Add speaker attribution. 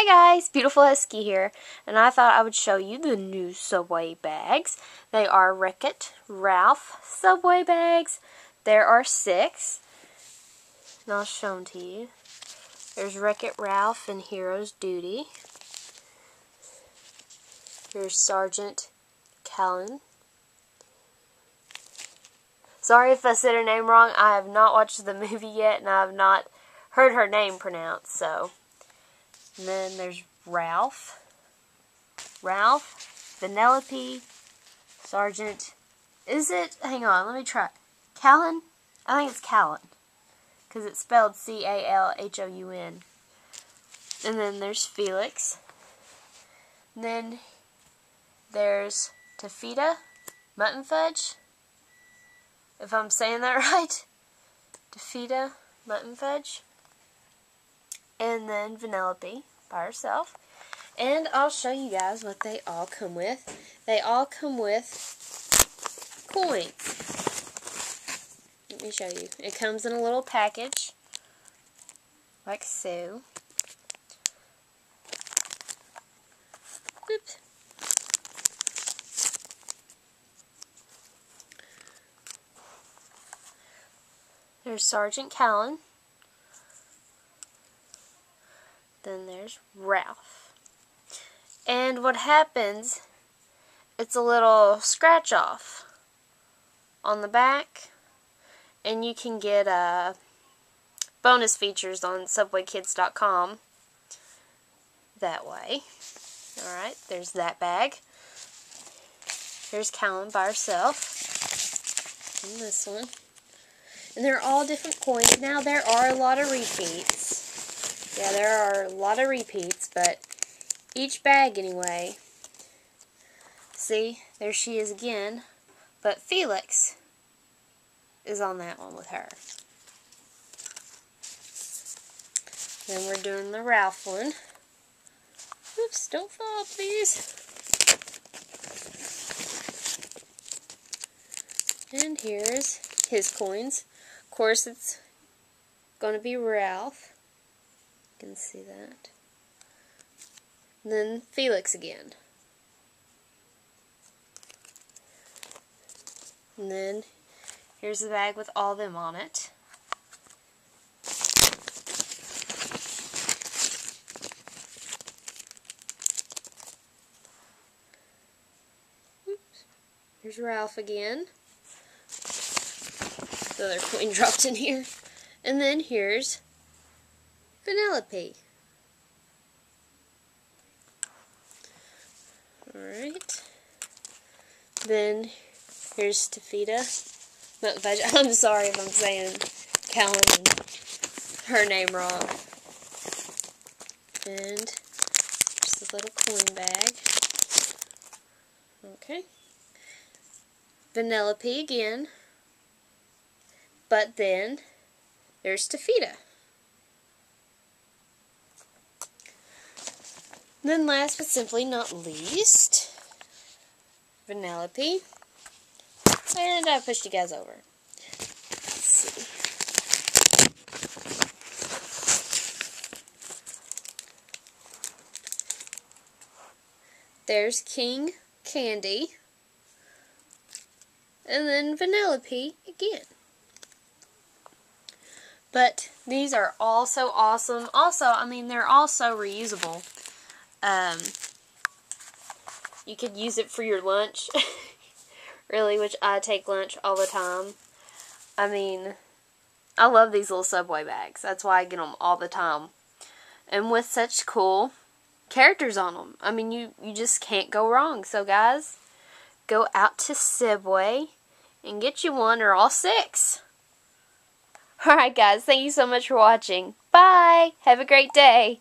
Speaker 1: Hi guys, Beautiful Husky here, and I thought I would show you the new Subway bags. They are Wreck-It Ralph Subway bags. There are 6, and I'll show them to you. There's Wreck-It Ralph and Hero's Duty. Here's Sergeant Callan. Sorry if I said her name wrong. I have not watched the movie yet, and I have not heard her name pronounced, so... And then there's Ralph, Vanellope, Sergeant, hang on, let me try, Callan? I think it's Callan, because it's spelled C-A-L-H-O-U-N. And then there's Felix. And then there's Tafita, Mutton Fudge, if I'm saying that right. Tafita, Mutton Fudge. And then Vanellope by herself. And I'll show you guys what they all come with. They all come with coins. Let me show you. It comes in a little package, like so. Oops. There's Sergeant Callan. Then there's Ralph. And what happens, it's a little scratch off on the back, and you can get bonus features on subwaykids.com that way. Alright, there's that bag. There's Callan by herself. And this one. And they're all different coins. Now there are a lot of repeats. Yeah, there are a lot of repeats, but each bag anyway. See, there she is again. But Felix is on that one with her. Then we're doing the Ralph one. Oops, don't fall, please. And here's his coins. Of course, it's going to be Ralph. You can see that. And then Felix again. And then here's the bag with all them on it. Oops. Here's Ralph again. The other coin dropped in here. And then here's Vanellope. Alright. Then here's Tafita. I'm sorry if I'm saying Callan and her name wrong. And just a little coin bag. Okay. Vanellope again. But then there's Tafita. Then last but simply not least, Vanellope. And I pushed you guys over. Let's see. There's King Candy. And then Vanellope again. But these are all so awesome. Also, I mean, they're all so reusable. You could use it for your lunch, really, which I take lunch all the time. I mean, I love these little Subway bags. That's why I get them all the time. And with such cool characters on them. I mean, you just can't go wrong. So, guys, go out to Subway and get you one or all 6. Alright, guys, thank you so much for watching. Bye! Have a great day!